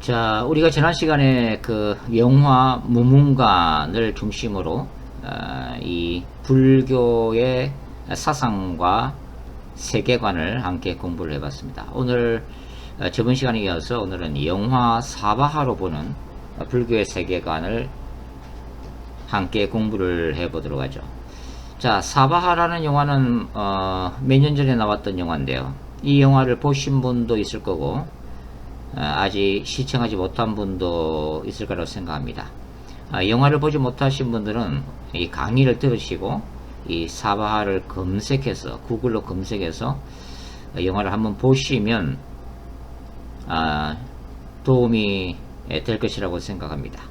자, 우리가 지난 시간에 그 영화 무문관을 중심으로 이 불교의 사상과 세계관을 함께 공부를 해봤습니다. 오늘 저번 시간에 이어서 오늘은 영화 사바하로 보는 불교의 세계관을 함께 공부를 해보도록 하죠. 자, 사바하라는 영화는 몇 년 전에 나왔던 영화인데요. 이 영화를 보신 분도 있을 거고 아직 시청하지 못한 분도 있을 거라고 생각합니다. 영화를 보지 못하신 분들은 이 강의를 들으시고 이 사바하를 검색해서 구글로 검색해서 영화를 한번 보시면 도움이 될 것이라고 생각합니다.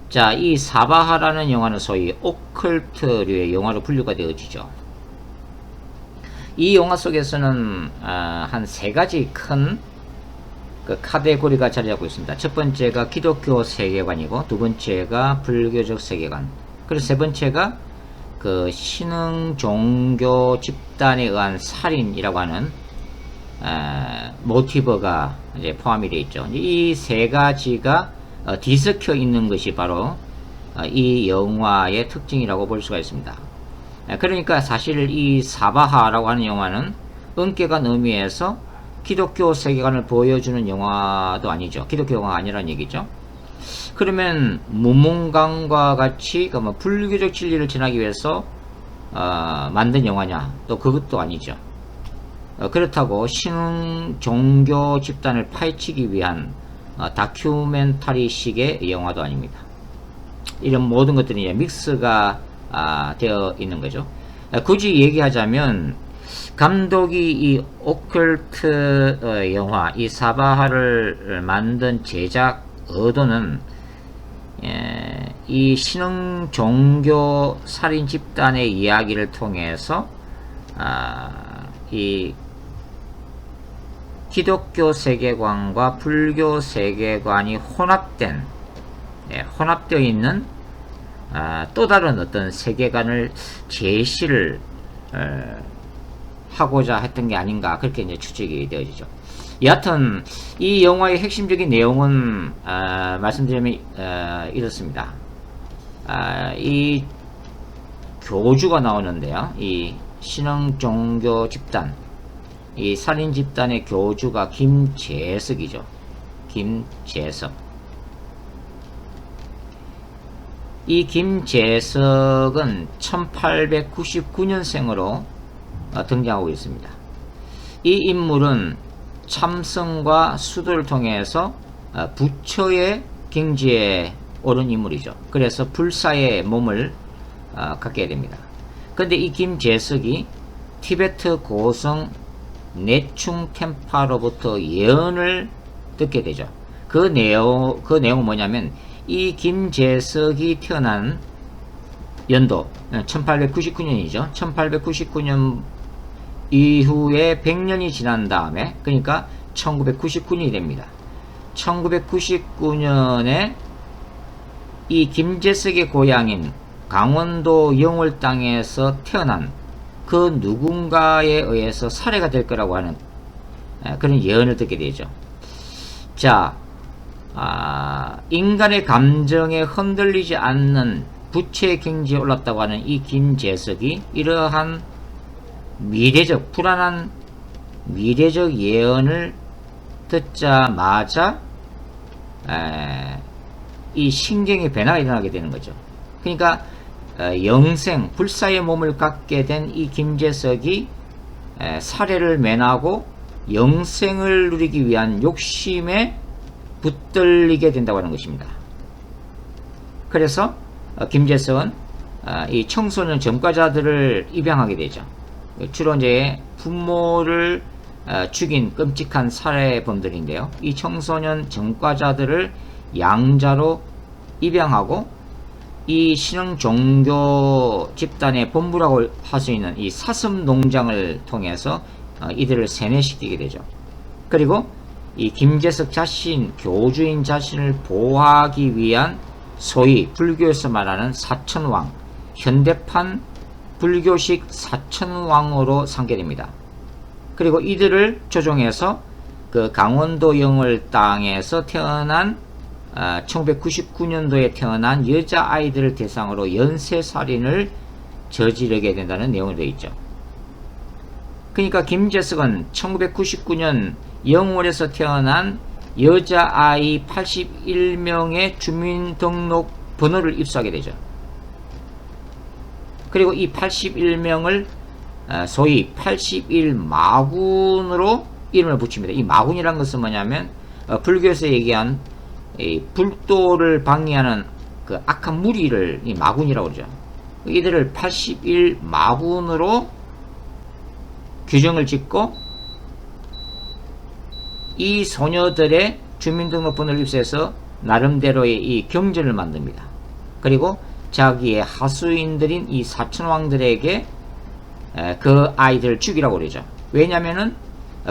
자, 이 사바하라는 영화는 소위 오컬트류의 영화로 분류가 되어지죠. 이 영화 속에서는 한 세 가지 큰 카테고리가 자리 잡고 있습니다. 첫 번째가 기독교 세계관이고, 두 번째가 불교적 세계관, 그리고 세 번째가 그 신흥 종교 집단에 의한 살인이라고 하는 모티브가 이제 포함이 되어 있죠. 이 세 가지가 뒤섞여 있는 것이 바로 이 영화의 특징이라고 볼 수가 있습니다. 그러니까 사실 이 사바하라고 하는 영화는 은격한 의미에서 기독교 세계관을 보여주는 영화도 아니죠. 기독교 영화가 아니라는 얘기죠. 그러면 무문관과 같이 불교적 진리를 전하기 위해서 만든 영화냐? 또 그것도 아니죠. 그렇다고 신흥 종교 집단을 파헤치기 위한 다큐멘터리식의 영화도 아닙니다. 이런 모든 것들이 이제 믹스가 되어 있는 거죠. 굳이 얘기하자면 감독이 이 오컬트 영화 이 사바하를 만든 제작 의도는 이 신흥 종교 살인 집단의 이야기를 통해서 이 기독교 세계관과 불교 세계관이 혼합되어 있는 또 다른 어떤 세계관을 제시를 하고자 했던 게 아닌가, 그렇게 이제 추측이 되어지죠. 여하튼 이 영화의 핵심적인 내용은 말씀드리면 이렇습니다. 이 교주가 나오는데요. 이 신흥 종교 집단, 이 살인 집단의 교주가 김재석이죠. 김재석. 이 김재석은 1899년생으로 등장하고 있습니다. 이 인물은 참선과 수도를 통해서 부처의 경지에 오른 인물이죠. 그래서 불사의 몸을 갖게 됩니다. 그런데 이 김재석이 티베트 고성 내충 템파로부터 예언을 듣게 되죠. 그 내용은 뭐냐면, 이 김재석이 태어난 연도 1899년이죠. 1899년 이후에 100년이 지난 다음에, 그러니까 1999년이 됩니다. 1999년에 이 김재석의 고향인 강원도 영월 땅에서 태어난 그 누군가에 의해서 살해가 될 거라고 하는 그런 예언을 듣게 되죠. 자, 인간의 감정에 흔들리지 않는 부처의 경지에 올랐다고 하는 이 김재석이 이러한 불안한 미래적 예언을 듣자마자 이 신경의 변화가 일어나게 되는 거죠. 그러니까 영생, 불사의 몸을 갖게 된 이 김재석이 살해를 면하고 영생을 누리기 위한 욕심에 붙들리게 된다고 하는 것입니다. 그래서 김재석은 이 청소년 전과자들을 입양하게 되죠. 주로 이제 부모를 죽인 끔찍한 살해범들인데요. 이 청소년 전과자들을 양자로 입양하고 이 신흥 종교 집단의 본부라고 할 수 있는 이 사슴 농장을 통해서 이들을 세뇌시키게 되죠. 그리고 이 김재석 자신, 교주인 자신을 보호하기 위한 소위 불교에서 말하는 사천왕, 현대판 불교식 사천왕으로 삼게 됩니다. 그리고 이들을 조종해서 그 강원도 영월 땅에서 태어난 1999년도에 태어난 여자아이들을 대상으로 연쇄살인을 저지르게 된다는 내용이 되어 있죠. 그러니까 김재석은 1999년 영월에서 태어난 여자아이 81명의 주민등록 번호를 입수하게 되죠. 그리고 이 81명을 소위 81마군으로 이름을 붙입니다. 이 마군이란 것은 뭐냐면 불교에서 얘기한 이 불도를 방해하는 그 악한 무리를 이 마군이라고 그러죠. 이들을 81마군으로 규정을 짓고 이 소녀들의 주민등록번호를 입수해서 나름대로의 이 경전을 만듭니다. 그리고 자기의 하수인들인 이 사천왕들에게 그 아이들을 죽이라고 그러죠. 왜냐면은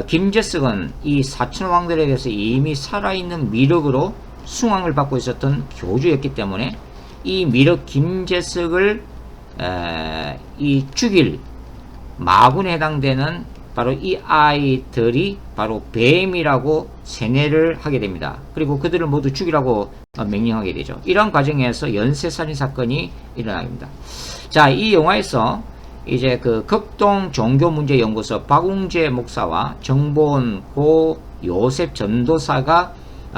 김재석은 이 사천왕들에 대해서 이미 살아있는 미륵으로 숭앙을 받고 있었던 교주였기 때문에 이 미륵 김재석을 이 죽일 마군에 해당되는 바로 이 아이들이 바로 뱀이라고 세뇌를 하게 됩니다. 그리고 그들을 모두 죽이라고 명령하게 되죠. 이런 과정에서 연쇄살인 사건이 일어납니다. 자, 이 영화에서 이제 그 극동 종교문제연구소 박웅재 목사와 정보원 고 요셉 전도사가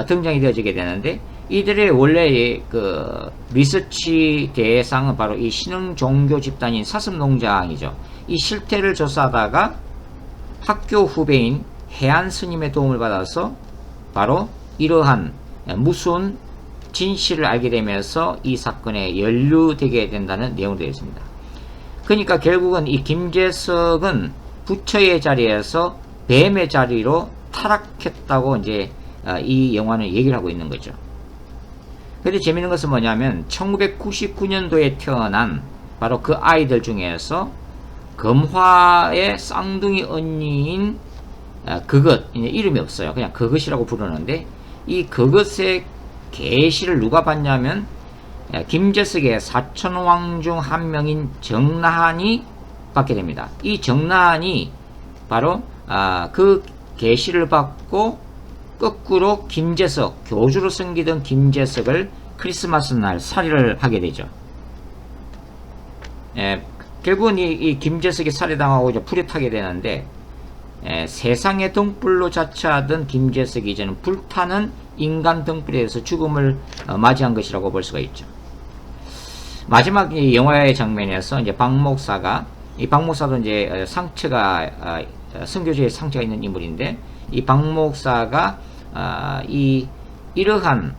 등장이 되어지게 되는데, 이들의 원래의 그 리서치 대상은 바로 이 신흥 종교 집단인 사슴농장이죠. 이 실태를 조사하다가 학교 후배인 해안 스님의 도움을 받아서 바로 이러한 무슨 진실을 알게 되면서 이 사건에 연루되게 된다는 내용이 되어 있습니다. 그러니까 결국은 이 김재석은 부처의 자리에서 뱀의 자리로 타락했다고 이제 이 영화는 얘기를 하고 있는 거죠. 근데 재밌는 것은 뭐냐면 1999년도에 태어난 바로 그 아이들 중에서 금화의 쌍둥이 언니인 그것, 이름이 없어요. 그냥 그것이라고 부르는데, 이 그것의 계시를 누가 봤냐면 김재석의 사천왕 중 한 명인 정나한이 받게 됩니다. 이 정나한이 바로 그 계시를 받고 거꾸로 김재석, 교주로 섬기던 김재석을 크리스마스 날 살해를 하게 되죠. 결국은 이 김재석이 살해당하고 이제 불에 타게 되는데, 세상의 등불로 자처하던 김재석이 이제는 불타는 인간 등불에서 죽음을 맞이한 것이라고 볼 수가 있죠. 마지막 이 영화의 장면에서 이제 박 목사가, 이 박 목사도 이제 상처가 선교제에 상처가 있는 인물인데, 이 박 목사가 이러한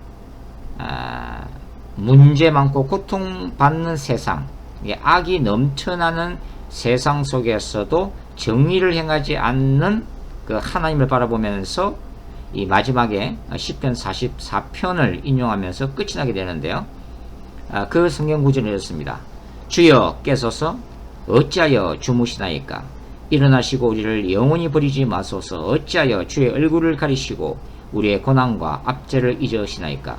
문제 많고 고통받는 세상, 악이 넘쳐나는 세상 속에서도 정의를 행하지 않는 그 하나님을 바라보면서 이 마지막에 시편 44편을 인용하면서 끝이 나게 되는데요. 그 성경 구절은 이렇습니다. 주여 깨소서, 어찌하여 주무시나이까? 일어나시고 우리를 영원히 버리지 마소서. 어찌하여 주의 얼굴을 가리시고 우리의 고난과 압제를 잊으시나이까?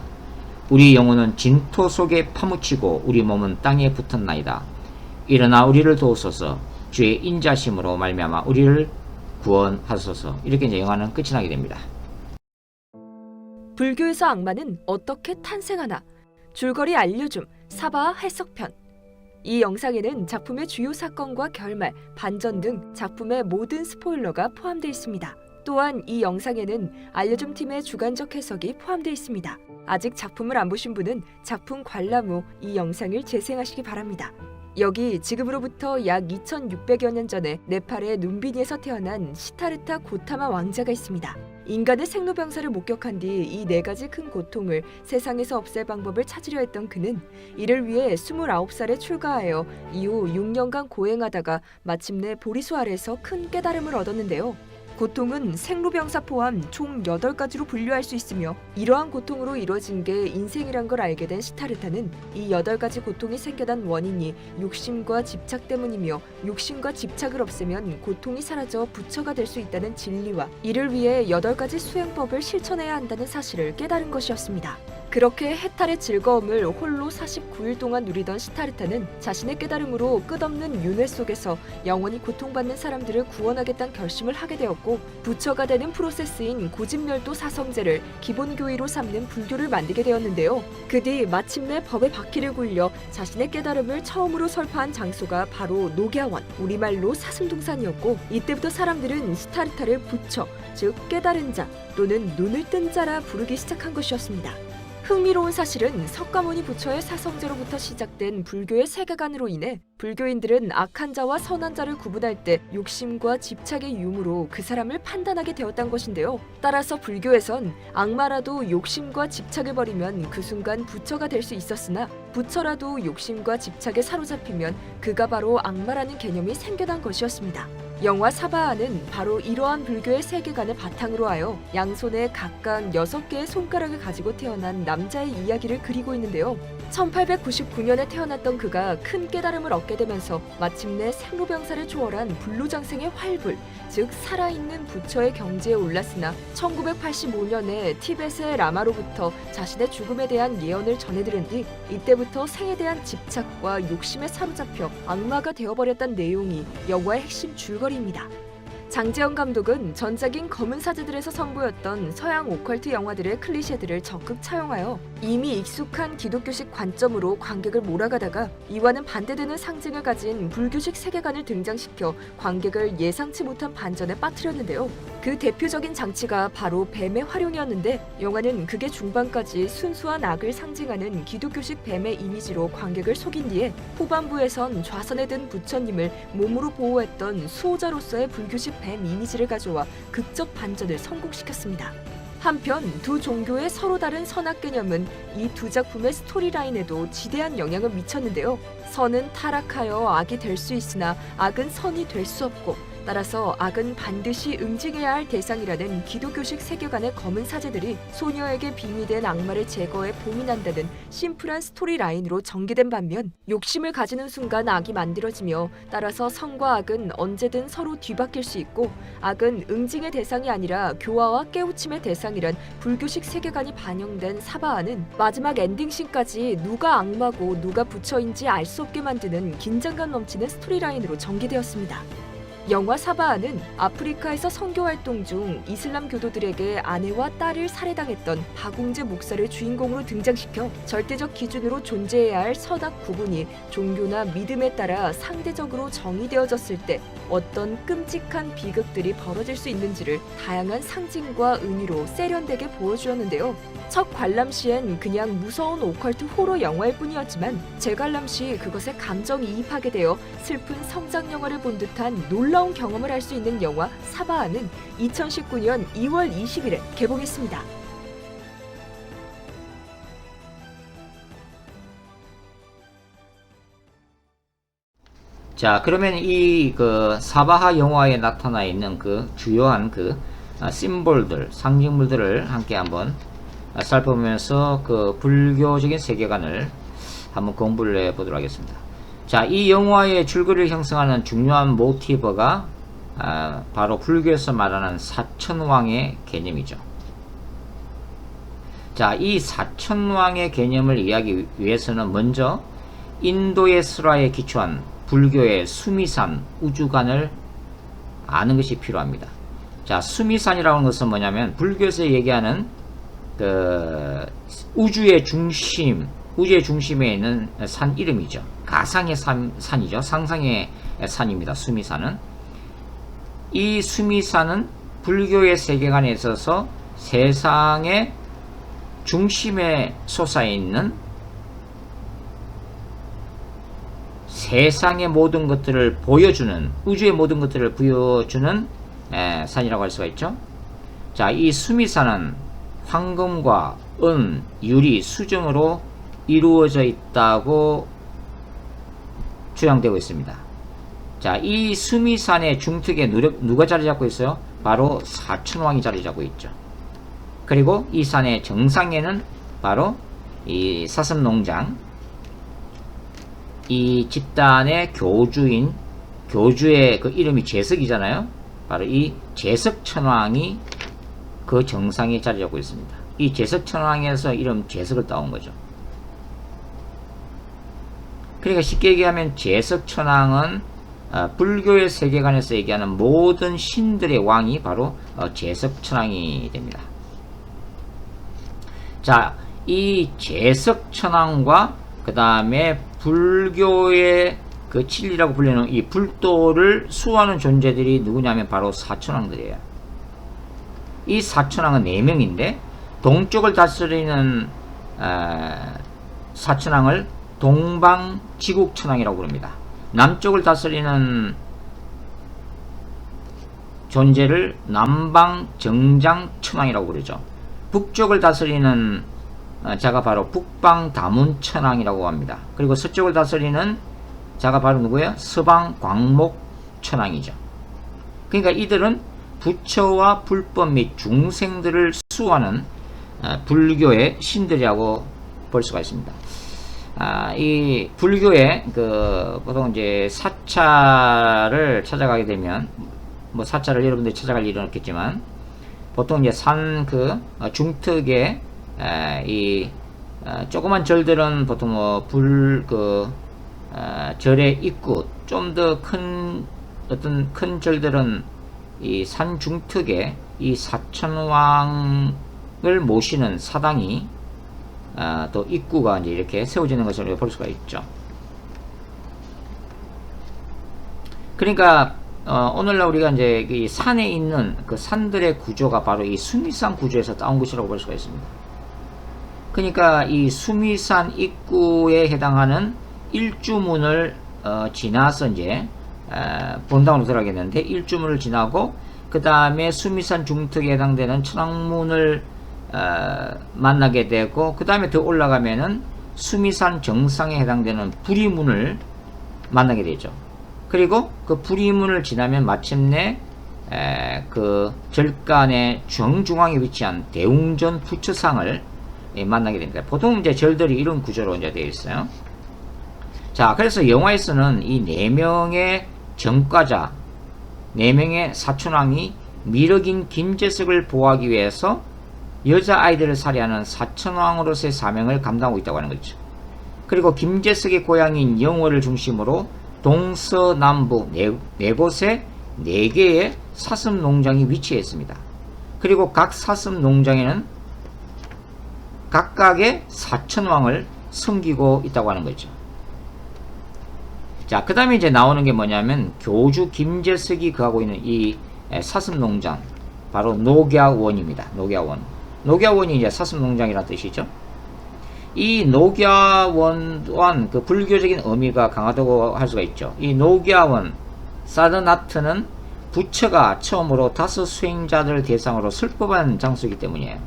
우리 영혼은 진토 속에 파묻히고 우리 몸은 땅에 붙었나이다. 일어나 우리를 도우소서. 주의 인자심으로 말미암아 우리를 구원하소서. 이렇게 이제 영화는 끝이 나게 됩니다. 불교에서 악마는 어떻게 탄생하나? 줄거리 알려줌 사바 해석편. 이 영상에는 작품의 주요 사건과 결말, 반전 등 작품의 모든 스포일러가 포함되어 있습니다. 또한 이 영상에는 알려줌 팀의 주관적 해석이 포함되어 있습니다. 아직 작품을 안 보신 분은 작품 관람 후 이 영상을 재생하시기 바랍니다. 여기 지금으로부터 약 2600여 년 전에 네팔의 눈비니에서 태어난 시타르타 고타마 왕자가 있습니다. 인간의 생로병사를 목격한 뒤 이 4가지 큰 고통을 세상에서 없앨 방법을 찾으려 했던 그는 이를 위해 29살에 출가하여 이후 6년간 고행하다가 마침내 보리수 아래에서 큰 깨달음을 얻었는데요. 고통은 생로병사 포함 총 8가지로 분류할 수 있으며, 이러한 고통으로 이루어진 게 인생이란 걸 알게 된 시타르타는 이 8가지 고통이 생겨난 원인이 욕심과 집착 때문이며, 욕심과 집착을 없애면 고통이 사라져 부처가 될 수 있다는 진리와 이를 위해 8가지 수행법을 실천해야 한다는 사실을 깨달은 것이었습니다. 그렇게 해탈의 즐거움을 홀로 49일 동안 누리던 시타르타는 자신의 깨달음으로 끝없는 윤회 속에서 영원히 고통받는 사람들을 구원하겠다는 결심을 하게 되었고, 부처가 되는 프로세스인 고집멸도 사성제를 기본 교의로 삼는 불교를 만들게 되었는데요. 그 뒤 마침내 법의 바퀴를 굴려 자신의 깨달음을 처음으로 설파한 장소가 바로 녹야원, 우리말로 사슴동산이었고, 이때부터 사람들은 시타르타를 부처, 즉 깨달은 자 또는 눈을 뜬 자라 부르기 시작한 것이었습니다. 흥미로운 사실은 석가모니 부처의 사성제로부터 시작된 불교의 세계관으로 인해 불교인들은 악한 자와 선한 자를 구분할 때 욕심과 집착의 유무로 그 사람을 판단하게 되었다는 것인데요. 따라서 불교에선 악마라도 욕심과 집착을 버리면 그 순간 부처가 될 수 있었으나, 부처라도 욕심과 집착에 사로잡히면 그가 바로 악마라는 개념이 생겨난 것이었습니다. 영화 사바하는 바로 이러한 불교의 세계관을 바탕으로 하여 양손에 각각 6개의 손가락을 가지고 태어난 남자의 이야기를 그리고 있는데요. 1899년에 태어났던 그가 큰 깨달음을 얻게 되면서 마침내 생로병사를 초월한 불로장생의 활불, 즉 살아있는 부처의 경지에 올랐으나 1985년에 티벳의 라마로부터 자신의 죽음에 대한 예언을 전해들은 뒤 이때부터 생에 대한 집착과 욕심에 사로잡혀 악마가 되어버렸다는 내용이 영화의 핵심 줄거리입니다. 장재영 감독은 전작인 검은 사제들에서 선보였던 서양 오컬트 영화들의 클리셰들을 적극 차용하여 이미 익숙한 기독교식 관점으로 관객을 몰아가다가 이와는 반대되는 상징을 가진 불교식 세계관을 등장시켜 관객을 예상치 못한 반전에 빠뜨렸는데요. 그 대표적인 장치가 바로 뱀의 활용이었는데, 영화는 극의 중반까지 순수한 악을 상징하는 기독교식 뱀의 이미지로 관객을 속인 뒤에 후반부에선 좌선에 든 부처님을 몸으로 보호했던 수호자로서의 불교식 뱀 이미지를 가져와 극적 반전을 성공시켰습니다. 한편 두 종교의 서로 다른 선악 개념은 이 두 작품의 스토리라인에도 지대한 영향을 미쳤는데요. 선은 타락하여 악이 될 수 있으나 악은 선이 될 수 없고, 따라서 악은 반드시 응징해야 할 대상이라는 기독교식 세계관의 검은 사제들이 소녀에게 빙의된 악마를 제거해 봄이 난다는 심플한 스토리라인으로 전개된 반면, 욕심을 가지는 순간 악이 만들어지며 따라서 선과 악은 언제든 서로 뒤바뀔 수 있고, 악은 응징의 대상이 아니라 교화와 깨우침의 대상이란 불교식 세계관이 반영된 사바하는 마지막 엔딩씬까지 누가 악마고 누가 부처인지 알 수 없게 만드는 긴장감 넘치는 스토리라인으로 전개되었습니다. 영화 사바하는 아프리카에서 선교 활동 중 이슬람 교도들에게 아내와 딸을 살해당했던 박웅재 목사를 주인공으로 등장시켜 절대적 기준으로 존재해야 할 선악 구분이 종교나 믿음에 따라 상대적으로 정의되어졌을 때 어떤 끔찍한 비극들이 벌어질 수 있는지를 다양한 상징과 의미로 세련되게 보여주었는데요. 첫 관람 시엔 그냥 무서운 오컬트 호러 영화일 뿐이었지만, 재관람 시 그것에 감정이입하게 되어 슬픈 성장 영화를 본 듯한 놀라운 경험을 할 수 있는 영화 사바하는 2019년 2월 20일에 개봉했습니다. 자, 그러면 이 그 사바하 영화에 나타나 있는 그 주요한 그 심볼들, 상징물들을 함께 한번 살펴보면서 그 불교적인 세계관을 한번 공부를 해보도록 하겠습니다. 자, 이 영화의 줄거리를 형성하는 중요한 모티브가 바로 불교에서 말하는 사천왕의 개념이죠. 자, 이 사천왕의 개념을 이해하기 위해서는 먼저 인도의 설화에 기초한 불교의 수미산 우주관을 아는 것이 필요합니다. 자, 수미산이라는 것은 뭐냐면 불교에서 얘기하는 그 우주의 중심에 있는 산 이름이죠. 가상의 산이죠. 상상의 산입니다. 수미산은. 이 수미산은 불교의 세계관에 있어서 세상의 중심에 솟아있는 세상의 모든 것들을 보여주는, 우주의 모든 것들을 보여주는 산이라고 할 수가 있죠. 자, 이 수미산은 황금과 은, 유리, 수정으로 이루어져 있다고 주장되고 있습니다. 자, 이 수미산의 중턱에 누가 자리 잡고 있어요? 바로 사천왕이 자리 잡고 있죠. 그리고 이 산의 정상에는 바로 이 사슴농장, 이 집단의 교주의 그 이름이 제석이잖아요. 바로 이 제석천왕이 그 정상에 자리 잡고 있습니다. 이 제석천왕에서 이름 제석을 따온 거죠. 그러니까 쉽게 얘기하면 제석천왕은 불교의 세계관에서 얘기하는 모든 신들의 왕이 바로 제석천왕이 됩니다. 자, 이 제석천왕과 그 다음에 불교의 그 진리라고 불리는 이 불도를 수호하는 존재들이 누구냐면 바로 사천왕들이에요. 이 사천왕은 4명인데 동쪽을 다스리는 사천왕을 동방지국천왕이라고 부릅니다. 남쪽을 다스리는 존재를 남방정장천왕이라고 부르죠. 북쪽을 다스리는 자가 바로 북방다문천왕이라고 합니다. 그리고 서쪽을 다스리는 자가 바로 누구예요? 서방광목천왕이죠. 그러니까 이들은 부처와 불법 및 중생들을 수호하는 불교의 신들이라고 볼 수가 있습니다. 이 불교의 보통 이제 사찰을 찾아가게 되면 뭐 사찰을 여러분들이 찾아갈 일은 없겠지만 보통 이제 산 중턱에 이 조그만 절들은 보통 뭐 절의 입구 좀 더 큰 어떤 큰 절들은 이 산 중턱에 이 사천왕을 모시는 사당이 또 입구가 이제 이렇게 세워지는 것을 볼 수가 있죠. 그러니까 오늘날 우리가 이제 이 산에 있는 그 산들의 구조가 바로 이 수미산 구조에서 따온 것이라고 볼 수가 있습니다. 그러니까 이 수미산 입구에 해당하는 일주문을 지나서 이제 본당으로 들어가겠는데 일주문을 지나고 그 다음에 수미산 중턱에 해당되는 천왕문을 만나게 되고 그 다음에 더 올라가면은 수미산 정상에 해당되는 부리문을 만나게 되죠. 그리고 그 부리문을 지나면 마침내 그 절간의 정중앙에 위치한 대웅전 부처상을 만나게 됩니다. 보통 이제 절들이 이런 구조로 이제 되어 있어요. 자, 그래서 영화에서는 이 4명의 정과자, 4명의 사천왕이 미륵인 김제석을 보호하기 위해서 여자아이들을 살해하는 사천왕으로서의 사명을 감당하고 있다고 하는 거죠. 그리고 김제석의 고향인 영월을 중심으로 동서남북 네 곳에 4개의 사슴 농장이 위치해 있습니다. 그리고 각 사슴 농장에는 각각의 사천왕을 섬기고 있다고 하는 거죠. 자, 그 다음에 이제 나오는 게 뭐냐면 교주 김제석이 거하고 있는 이 사슴 농장, 바로 녹야원입니다. 녹야원. 녹야원이 이제 사슴 농장이라는 뜻이죠. 이 녹야원 또한 그 불교적인 의미가 강하다고 할 수가 있죠. 이 녹야원 사드나트는 부처가 처음으로 5 수행자들을 대상으로 설법한 장소이기 때문이에요.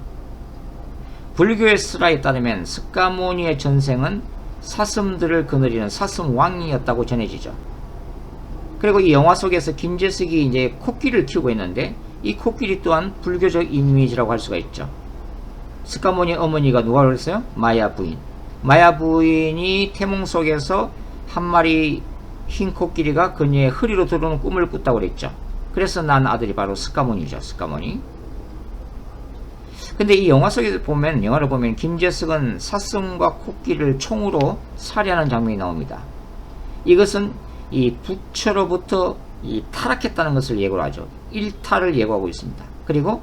불교의 슬라에 따르면 스가모니의 전생은 사슴들을 거느리는 사슴왕이었다고 전해지죠. 그리고 이 영화 속에서 김제석이 이제 코끼리를 키우고 있는데 이 코끼리 또한 불교적 이미지라고 할 수가 있죠. 스가모니 어머니가 누가 그랬어요? 마야 부인. 마야 부인이 태몽 속에서 한 마리 흰 코끼리가 그녀의 허리로 들어오는 꿈을 꿨다고 그랬죠. 그래서 난 아들이 바로 스가모니죠. 스가모니. 근데 이 영화 속에서 보면, 영화를 보면 김제석은 사슴과 코끼리를 총으로 살해하는 장면이 나옵니다. 이것은 이 부처로부터 이 타락했다는 것을 예고를 하죠. 일탈을 예고하고 있습니다. 그리고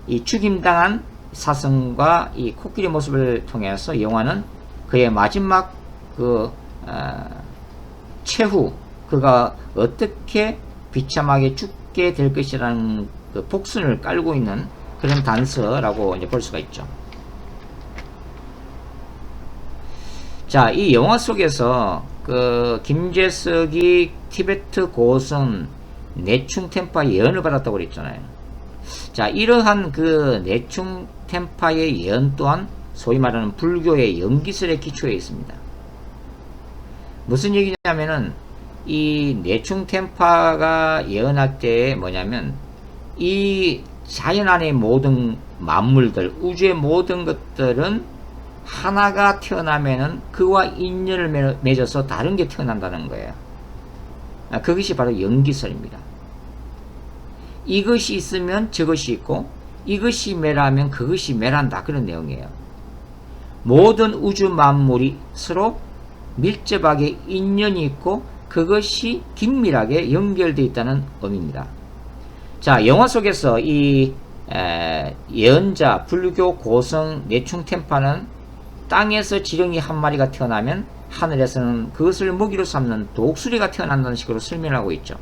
이 죽임당한 사슴과 이 코끼리 모습을 통해서 영화는 그의 마지막 최후 그가 어떻게 비참하게 죽게 될 것이라는 그 복순을 깔고 있는 그런 단서라고 이제 볼 수가 있죠. 자, 이 영화 속에서 그 김제석이 티베트 고선 내충템파의 예언을 받았다고 그랬잖아요. 자, 이러한 그 내충템파의 예언 또한 소위 말하는 불교의 연기설의 기초에 있습니다. 무슨 얘기냐면은 이 내충템파가 예언할 때 뭐냐면 이 자연 안의 모든 만물들, 우주의 모든 것들은 하나가 태어나면은 그와 인연을 맺어서 다른 게 태어난다는 거예요. 그것이 바로 연기설입니다. 이것이 있으면 저것이 있고 이것이 매라면 그것이 매란다. 그런 내용이에요. 모든 우주 만물이 서로 밀접하게 인연이 있고 그것이 긴밀하게 연결되어 있다는 의미입니다. 자, 영화 속에서 이 예언자 불교 고성 내충템파는 땅에서 지렁이 한 마리가 태어나면 하늘에서는 그것을 먹이로 삼는 독수리가 태어난다는 식으로 설명하고 있죠.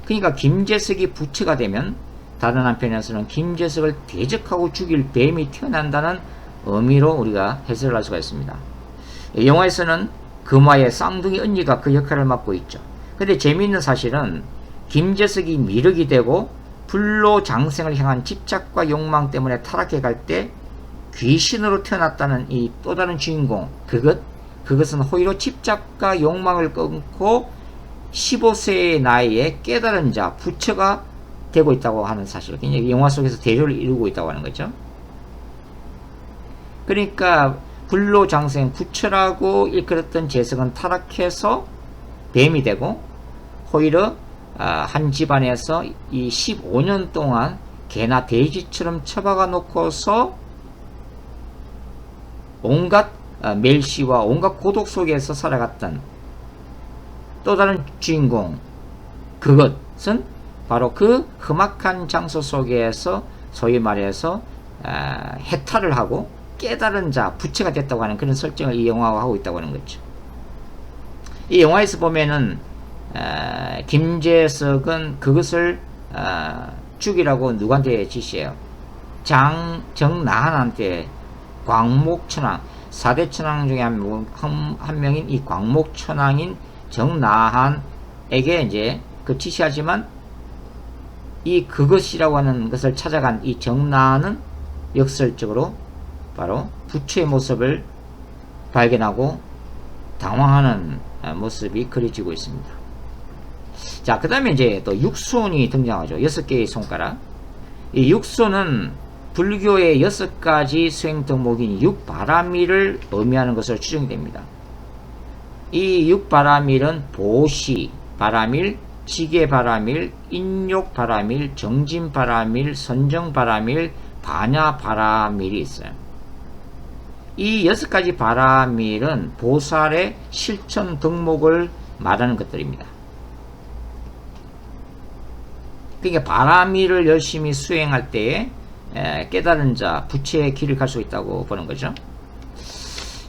그러니까 김재석이 부처가 되면 다른 한편에서는 김재석을 대적하고 죽일 뱀이 태어난다는 의미로 우리가 해석을 할 수가 있습니다. 영화에서는 금화의 쌍둥이 언니가 그 역할을 맡고 있죠. 근데 재미있는 사실은 김재석이 미륵이 되고 불로 장생을 향한 집착과 욕망 때문에 타락해 갈 때 귀신으로 태어났다는 이 또 다른 주인공, 그것은 호의로 집착과 욕망을 끊고 15세의 나이에 깨달은 자, 부처가 되고 있다고 하는 사실. 그러니까 영화 속에서 대조를 이루고 있다고 하는 거죠. 그러니까 불로장생 부처라고 일컬었던 재석은 타락해서 뱀이 되고, 오히려 한 집안에서 이 15년 동안 개나 돼지처럼 처박아 놓고서 온갖 멸시와 온갖 고독 속에서 살아갔던 또 다른 주인공, 그것은 바로 그 험악한 장소 속에서 소위 말해서 해탈을 하고 깨달은 자, 부처가 됐다고 하는 그런 설정을 이 영화가 하고 있다고 하는 거죠. 이 영화에서 보면은 김재석은 그것을 죽이라고 누구한테 지시해요? 정나한한테. 광목천왕, 4대 천왕 중에 한 명인 이 광목천왕인 정나한에게 이제 그 지시하지만, 이 그것이라고 하는 것을 찾아간 이 정나한은 역설적으로 바로 부처의 모습을 발견하고 당황하는 모습이 그려지고 있습니다. 자, 그 다음에 이제 또 육손이 등장하죠. 6개의 손가락. 이 육손은 불교의 6가지 수행 덕목인 육바라밀을 의미하는 것으로 추정이 됩니다. 이 육바라밀은 보시 바라밀, 지계 바라밀, 인욕 바라밀, 정진 바라밀, 선정 바라밀, 반야 바라밀이 있어요. 이 6가지 바라밀은 보살의 실천 덕목을 말하는 것들입니다. 그러니까 바라밀을 열심히 수행할 때에 깨달은 자, 부처의 길을 갈 수 있다고 보는 거죠.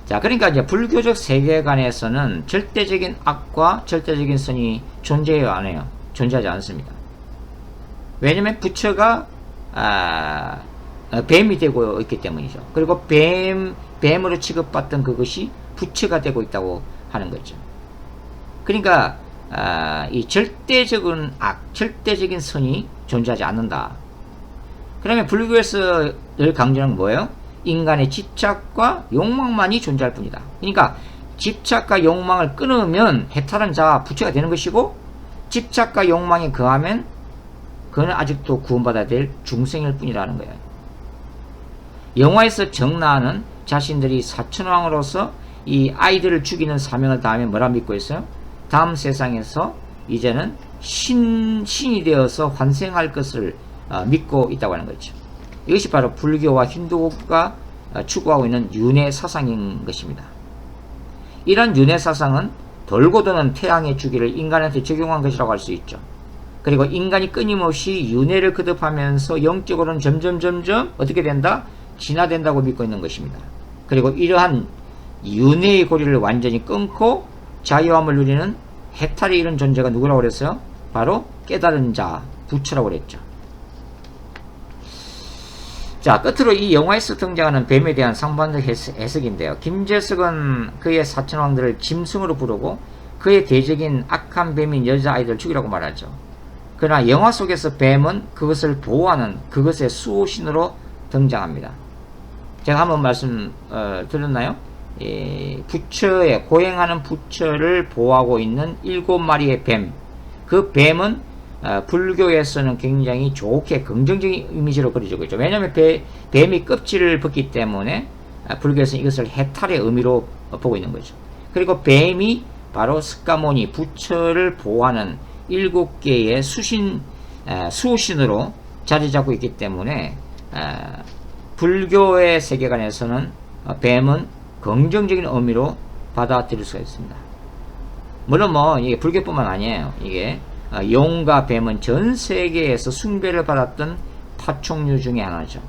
자, 그러니까 이제 불교적 세계관에서는 절대적인 악과 절대적인 선이 존재해요, 안 해요? 존재하지 않습니다. 왜냐면 부처가 뱀이 되고 있기 때문이죠. 그리고 뱀으로 취급받던 그것이 부처가 되고 있다고 하는 거죠. 그러니까 이 절대적인 악, 절대적인 선이 존재하지 않는다. 그러면 불교에서 늘 강조하는 건 뭐예요? 인간의 집착과 욕망만이 존재할 뿐이다. 그러니까 집착과 욕망을 끊으면 해탈한 자, 부처가 되는 것이고, 집착과 욕망에 거하면 그는 아직도 구원받아야 될 중생일 뿐이라는 거예요. 영화에서 정나는 자신들이 사천왕으로서 이 아이들을 죽이는 사명을 다하면 뭐라 믿고 있어요? 다음 세상에서 이제는 신이 되어서 환생할 것을 믿고 있다고 하는 거죠. 이것이 바로 불교와 힌두교가 추구하고 있는 윤회 사상인 것입니다. 이러한 윤회 사상은 돌고 도는 태양의 주기를 인간한테 적용한 것이라고 할 수 있죠. 그리고 인간이 끊임없이 윤회를 거듭하면서 영적으로는 점점 어떻게 된다? 진화된다고 믿고 있는 것입니다. 그리고 이러한 윤회의 고리를 완전히 끊고 자유함을 누리는 해탈이 이런 존재가 누구라고 그랬어요? 바로 깨달은 자, 부처라고 그랬죠. 자, 끝으로 이 영화에서 등장하는 뱀에 대한 상반적 해석인데요. 김재석은 그의 사천왕들을 짐승으로 부르고 그의 대적인 악한 뱀인 여자아이들을 죽이라고 말하죠. 그러나 영화 속에서 뱀은 그것을 보호하는 그것의 수호신으로 등장합니다. 제가 한번 말씀 드렸나요? 부처의 고행하는 부처를 보호하고 있는 7마리의 뱀. 그 뱀은 불교에서는 굉장히 좋게 긍정적인 이미지로 그려지고 있죠. 왜냐하면 뱀이 껍질을 벗기 때문에 불교에서는 이것을 해탈의 의미로 보고 있는 거죠. 그리고 뱀이 바로 스카모니, 부처를 보호하는 7개의 수호신으로 자리 잡고 있기 때문에 불교의 세계관에서는 뱀은 긍정적인 의미로 받아들일 수가 있습니다. 물론 뭐 이게 불교뿐만 아니에요. 이게 용과 뱀은 전 세계에서 숭배를 받았던 파충류 중에 하나죠.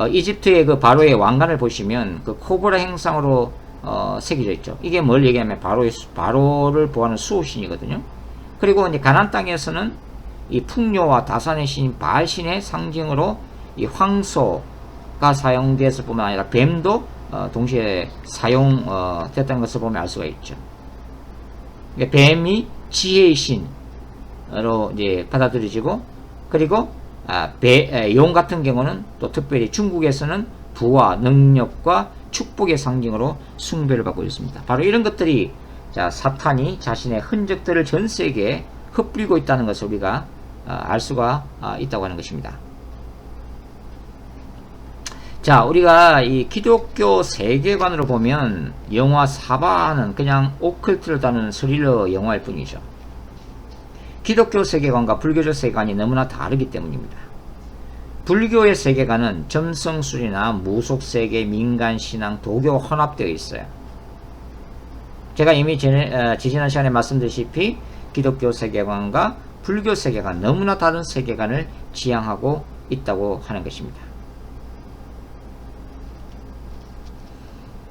이집트의 그 바로의 왕관을 보시면 그 코브라 형상으로 새겨져 있죠. 이게 뭘 얘기하면 바로를 보하는 수호신이거든요. 그리고 이제 가나안 땅에서는 이 풍요와 다산의 신인 바알신의 상징으로 이 황소가 사용됐을 뿐만 아니라 뱀도 동시에 사용됐다는 것을 보면 알 수가 있죠. 그러니까 뱀이 지혜의 신으로 이제 받아들여지고, 그리고 용 같은 경우는 또 특별히 중국에서는 부와 능력과 축복의 상징으로 숭배를 받고 있습니다. 바로 이런 것들이 사탄이 자신의 흔적들을 전 세계에 흩뿌리고 있다는 것을 우리가 알 수가 있다고 하는 것입니다. 자, 우리가 이 기독교 세계관으로 보면 영화 사바는 그냥 오컬트를 다루는 스릴러 영화일 뿐이죠. 기독교 세계관과 불교적 세계관이 너무나 다르기 때문입니다. 불교의 세계관은 점성술이나 무속세계, 민간신앙, 도교 혼합되어 있어요. 제가 이미 지지난 시간에 말씀드렸다시피 기독교 세계관과 불교 세계관, 너무나 다른 세계관을 지향하고 있다고 하는 것입니다.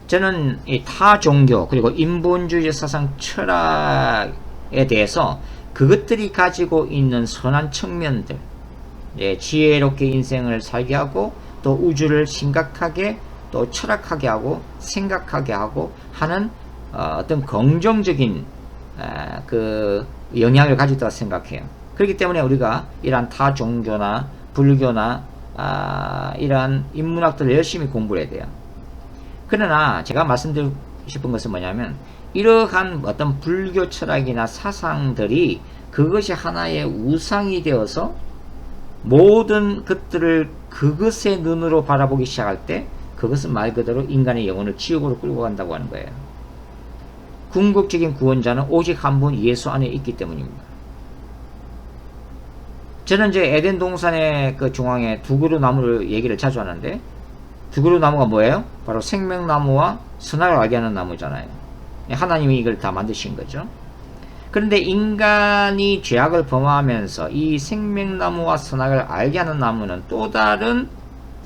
저는 이 타 종교 그리고 인본주의 사상 철학에 대해서 그것들이 가지고 있는 선한 측면들, 지혜롭게 인생을 살게 하고 또 우주를 심각하게 또 철학하게 하고 생각하게 하고 하는 어떤 긍정적인 그 영향을 가지고 있다고 생각해요. 그렇기 때문에 우리가 이러한 타 종교나 불교나 이러한 인문학들을 열심히 공부를 해야 돼요. 그러나 제가 말씀드리고 싶은 것은 뭐냐면, 이러한 어떤 불교 철학이나 사상들이 그것이 하나의 우상이 되어서 모든 것들을 그것의 눈으로 바라보기 시작할 때 그것은 말 그대로 인간의 영혼을 지옥으로 끌고 간다고 하는 거예요. 궁극적인 구원자는 오직 한 분 예수 안에 있기 때문입니다. 저는 이제 에덴 동산의 그 중앙에 두 그루 나무를 얘기를 자주 하는데, 두 그루 나무가 뭐예요? 바로 생명나무와 선악을 알게 하는 나무잖아요. 하나님이 이걸 다 만드신 거죠. 그런데 인간이 죄악을 범하면서 이 생명나무와 선악을 알게 하는 나무는 또 다른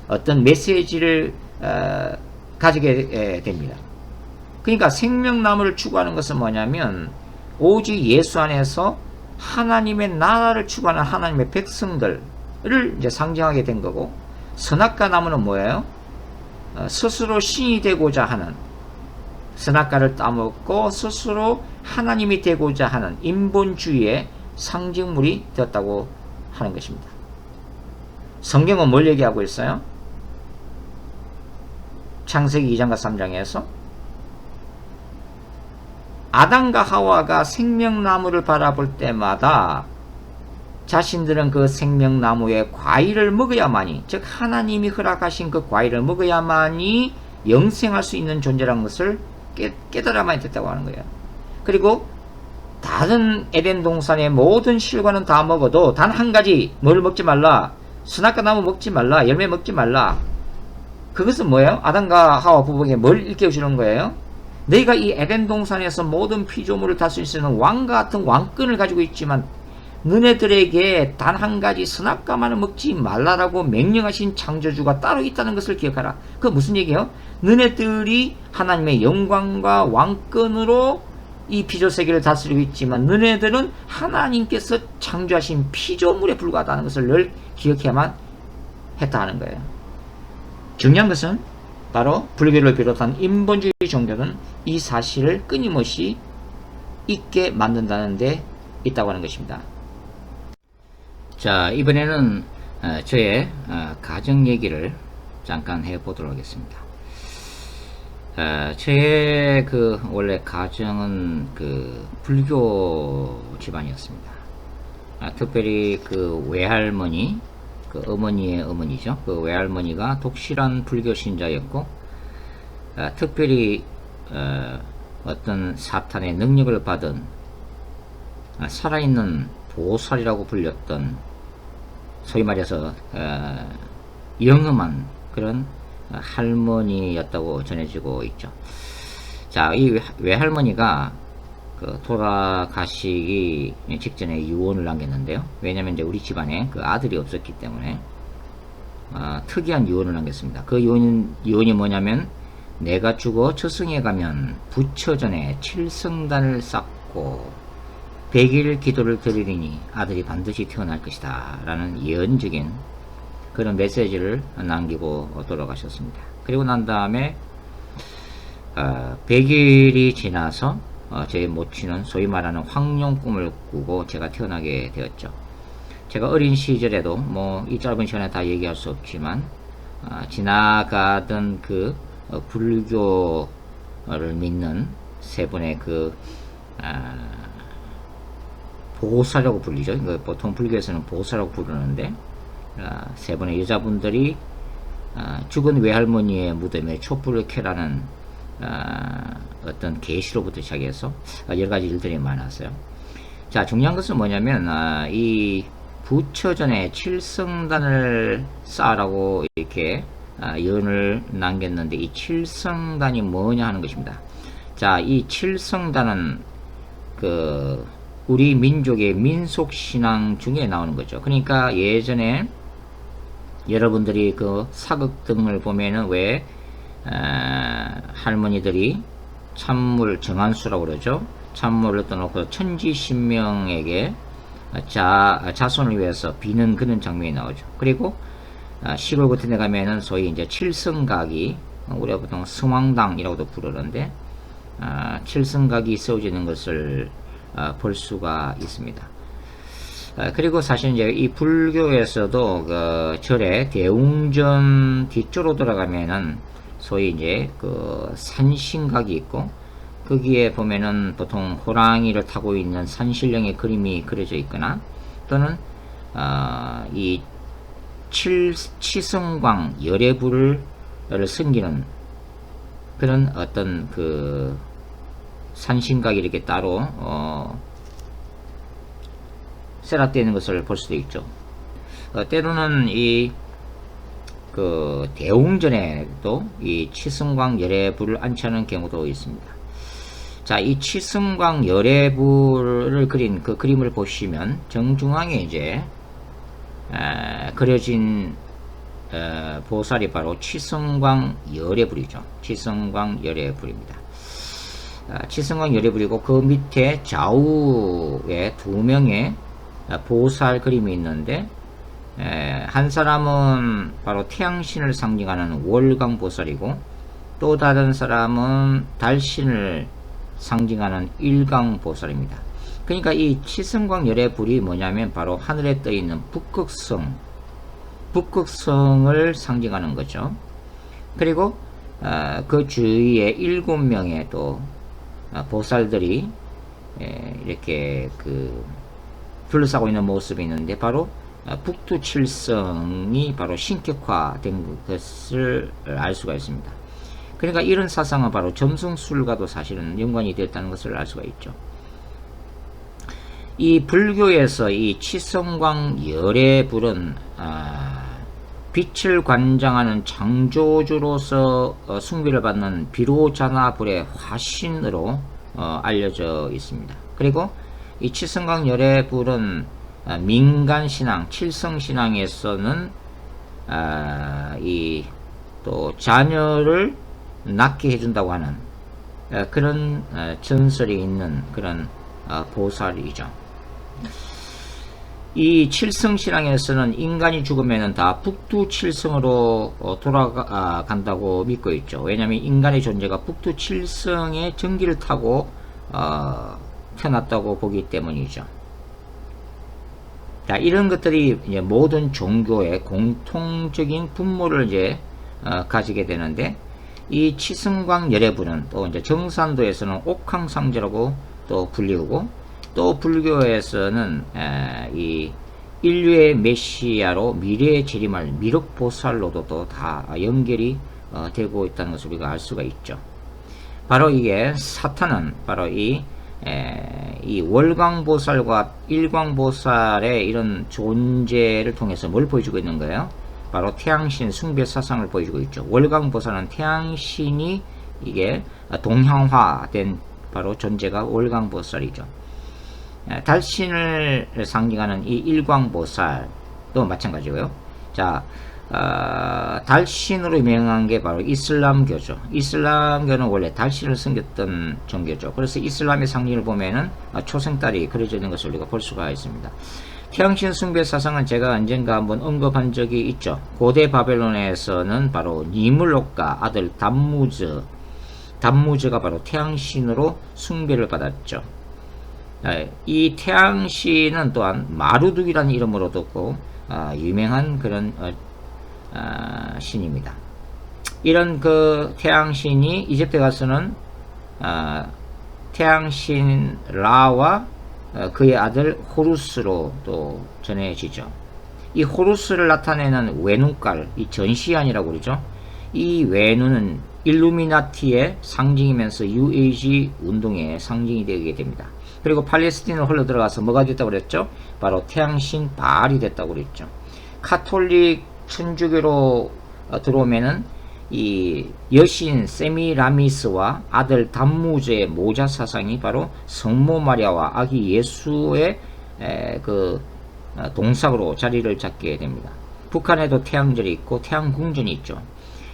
어떤 메시지를 가지게 됩니다. 그러니까 생명나무를 추구하는 것은 뭐냐면 오직 예수 안에서 하나님의 나라를 추구하는 하나님의 백성들을 이제 상징하게 된 거고, 선악과 나무는 뭐예요? 스스로 신이 되고자 하는, 선악과를 따먹고 스스로 하나님이 되고자 하는 인본주의의 상징물이 되었다고 하는 것입니다. 성경은 뭘 얘기하고 있어요? 창세기 2장과 3장에서 아담과 하와가 생명나무를 바라볼 때마다 자신들은 그 생명나무의 과일을 먹어야만이, 즉 하나님이 허락하신 그 과일을 먹어야만이 영생할 수 있는 존재라는 것을 깨달아야만 됐다고 하는 거예요. 그리고 다른 에덴 동산의 모든 실과는 다 먹어도 단 한 가지, 뭘 먹지 말라, 선악과 나무 먹지 말라, 열매 먹지 말라. 그것은 뭐예요? 아담과 하와 부부에게 뭘 일깨워주는 거예요? 너희가 이 에덴 동산에서 모든 피조물을 다스릴 수 있는 왕과 같은 왕권을 가지고 있지만 너네들에게 단 한 가지 선악과만을 먹지 말라라고 명령하신 창조주가 따로 있다는 것을 기억하라. 그 무슨 얘기예요? 너네들이 하나님의 영광과 왕권으로 이 피조세계를 다스리고 있지만 너네들은 하나님께서 창조하신 피조물에 불과하다는 것을 늘 기억해야만 했다 하는 거예요. 중요한 것은 바로 불교를 비롯한 인본주의 종교는 이 사실을 끊임없이 잊게 만든다는 데 있다고 하는 것입니다. 자, 이번에는 저의 가정 얘기를 잠깐 해보도록 하겠습니다. 저의 원래 가정은 불교 집안이었습니다. 특별히 외할머니, 어머니의 어머니죠. 외할머니가 독실한 불교 신자였고, 특별히 어떤 사탄의 능력을 받은 살아있는 보살이라고 불렸던, 소위 말해서 영험한 그런 할머니였다고 전해지고 있죠. 자, 이 외할머니가 그 돌아가시기 직전에 유언을 남겼는데요. 왜냐면 이제 우리 집안에 그 아들이 없었기 때문에 특이한 유언을 남겼습니다. 그 유언이 뭐냐면, 내가 죽어 저승에 가면 부처전에 칠성단을 쌓고 100일 기도를 드리리니 아들이 반드시 태어날 것이다 라는 예언적인 그런 메시지를 남기고 돌아가셨습니다. 그리고 난 다음에 100일이 지나서 제 모친은 소위 말하는 황룡 꿈을 꾸고 제가 태어나게 되었죠. 제가 어린 시절에도 뭐 이 짧은 시간에 다 얘기할 수 없지만 지나가던 그 불교를 믿는 세 분의 그 보살이라고 불리죠. 보통 불교에서는 보살이라고 부르는데 세 분의 여자분들이 죽은 외할머니의 무덤에 촛불을 켜라는 어떤 계시로부터 시작해서 여러 가지 일들이 많았어요. 자, 중요한 것은 뭐냐면 이 부처전에 칠성단을 쌓으라고 이렇게 예언을 남겼는데, 이 칠성단이 뭐냐 하는 것입니다. 자, 이 칠성단은 그 우리 민족의 민속신앙 중에 나오는 거죠. 그러니까 예전에 여러분들이 그 사극 등을 보면은 왜 할머니들이 찬물, 정한수라고 그러죠. 찬물을 떠놓고 천지신명에게 자손을 위해서 비는 그런 장면이 나오죠. 그리고 시골 같은 데 가면은 소위 이제 칠성각이, 우리가 보통 성황당이라고도 부르는데 칠성각이 세워지는 것을 볼 수가 있습니다. 그리고 사실 이제 이 불교에서도 그 절에 대웅전 뒤쪽으로 돌아가면은 소위 이제 그 산신각이 있고, 거기에 보면은 보통 호랑이를 타고 있는 산신령의 그림이 그려져 있거나, 또는 이 치성광 열애불을 섬기는 그런 어떤 그 산신각이 이렇게 따로 셋업되어 있는 것을 볼 수도 있죠. 때로는 이 그 대웅전에도 이 치성광 열애불을 안치하는 경우도 있습니다. 자, 이 치성광 열애불을 그린 그 그림을 보시면 정중앙에 이제 그려진 보살이 바로 치성광 열애불이죠. 치성광 열애불입니다. 치성광 열애불이고, 그 밑에 좌우에 두 명의 보살 그림이 있는데, 한 사람은 바로 태양신을 상징하는 월광보살이고, 또 다른 사람은 달신을 상징하는 일광보살입니다. 그러니까 이 치성광 열애불이 뭐냐면 바로 하늘에 떠 있는 북극성을 상징하는 거죠. 그리고 그 주위에 7명의 또 보살들이 이렇게 그 둘러싸고 있는 모습이 있는데, 바로 북두칠성이 바로 신격화된 것을 알 수가 있습니다. 그러니까 이런 사상은 바로 점성술과도 사실은 연관이 되었다는 것을 알 수가 있죠. 이 불교에서 이 치성광 열애불은 빛을 관장하는 창조주로서 숭배를 받는 비로자나불의 화신으로 알려져 있습니다. 그리고 이 치성광 열애불은 민간신앙, 칠성신앙에서는 이 또 자녀를 낳게 해준다고 하는 그런 전설이 있는 그런 보살이죠. 이 칠성신앙에서는 인간이 죽으면 다 북두칠성으로 돌아간다고 믿고 있죠. 왜냐하면 인간의 존재가 북두칠성의 전기를 타고 태어났다고 보기 때문이죠. 자, 이런 것들이 이제 모든 종교의 공통적인 분모를 이제 가지게 되는데, 이 치성광 열애불은 또 이제 정산도에서는 옥황상제라고 또 불리우고, 또 불교에서는 이 인류의 메시아로 미래의 재림할 미륵보살로도 또 다 연결이 되고 있다는 것을 우리가 알 수가 있죠. 바로 이게 사탄은 바로 이 월광보살과 일광보살의 이런 존재를 통해서 뭘 보여주고 있는 거예요? 바로 태양신 숭배 사상을 보여주고 있죠. 월광보살은 태양신이 이게 동향화된 바로 존재가 월광보살이죠. 달신을 상징하는 이 일광보살도 마찬가지고요. 자, 달신으로 유명한 게 바로 이슬람교죠. 이슬람교는 원래 달신을 섬겼던 종교죠. 그래서 이슬람의 상징을 보면은 초생달이 그려져 있는 것을 우리가 볼 수가 있습니다. 태양신 숭배 사상은 제가 언젠가 한번 언급한 적이 있죠. 고대 바벨론에서는 바로 니물롯과 아들 담무즈가 바로 태양신으로 숭배를 받았죠. 이 태양신은 또한 마루둑이라는 이름으로도 유명한 그런 신입니다. 이런 그 태양신이 이집트에 가서는 태양신 라와 그의 아들 호루스로 또 전해지죠. 이 호루스를 나타내는 외눈깔, 이 전시안이라고 그러죠. 이 외눈은 일루미나티의 상징이면서 UAG 운동의 상징이 되게 됩니다. 그리고 팔레스틴으로 흘러 들어가서 뭐가 됐다고 그랬죠? 바로 태양신 바알이 됐다고 그랬죠. 카톨릭 천주교로 들어오면은 이 여신 세미라미스와 아들 담무즈의 모자 사상이 바로 성모 마리아와 아기 예수의 그 동상으로 자리를 잡게 됩니다. 북한에도 태양절이 있고 태양궁전이 있죠.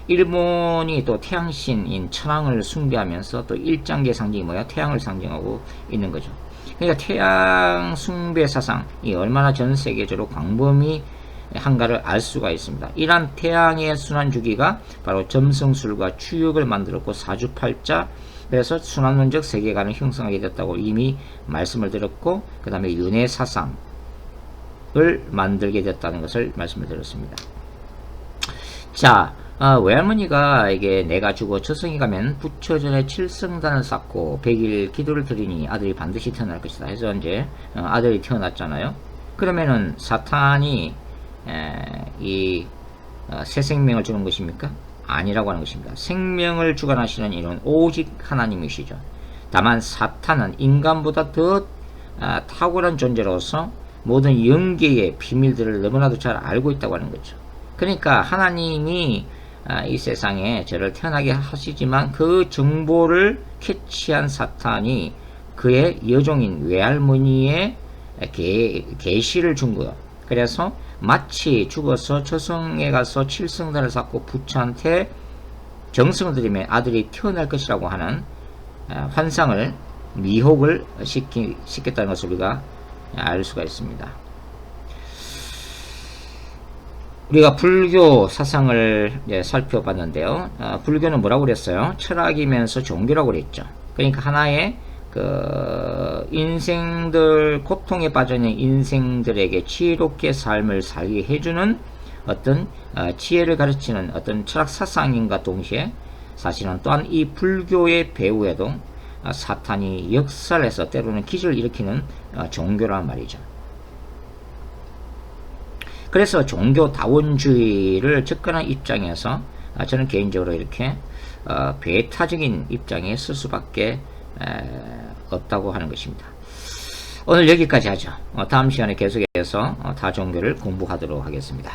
일본이 또 태양신인 천황을 숭배하면서 또 일장계 상징이 뭐야? 태양을 상징하고 있는 거죠. 그러니까 태양 숭배 사상이 얼마나 전 세계적으로 광범위한가를 알 수가 있습니다. 이러한 태양의 순환 주기가 바로 점성술과 추역을 만들었고 사주팔자, 그래서 순환론적 세계관을 형성하게 됐다고 이미 말씀을 드렸고, 그 다음에 윤회 사상을 만들게 됐다는 것을 말씀을 드렸습니다. 자, 외할머니가 이게 내가 죽어 저승에 가면 부처전에 칠성단을 쌓고 100일 기도를 드리니 아들이 반드시 태어날 것이다 해서 이제 아들이 태어났잖아요. 그러면은 사탄이 새 생명을 주는 것입니까? 아니라고 하는 것입니다. 생명을 주관하시는 이는 오직 하나님이시죠. 다만 사탄은 인간보다 더 탁월한 존재로서 모든 영계의 비밀들을 너무나도 잘 알고 있다고 하는 거죠. 그러니까 하나님이 이 세상에 저를 태어나게 하시지만 그 정보를 캐치한 사탄이 그의 여종인 외할머니의 계시를 준 거예요. 그래서 마치 죽어서 저승에 가서 칠성단을 쌓고 부처한테 정성을 들이면 아들이 태어날 것이라고 하는 환상을, 미혹을 시켰다는 것을 우리가 알 수가 있습니다. 우리가 불교 사상을 살펴봤는데요. 불교는 뭐라고 그랬어요? 철학이면서 종교라고 그랬죠. 그러니까 하나의 인생들, 고통에 빠져있는 인생들에게 지혜롭게 삶을 살게 해주는 어떤 지혜를 가르치는 어떤 철학 사상인과 동시에 사실은 또한 이 불교의 배후에도 사탄이 역사를 해서 때로는 기적을 일으키는 종교란 말이죠. 그래서 종교다원주의를 접근한 입장에서 저는 개인적으로 이렇게 배타적인 입장에 쓸 수밖에 없다고 하는 것입니다. 오늘 여기까지 하죠. 다음 시간에 계속해서 타 종교를 공부하도록 하겠습니다.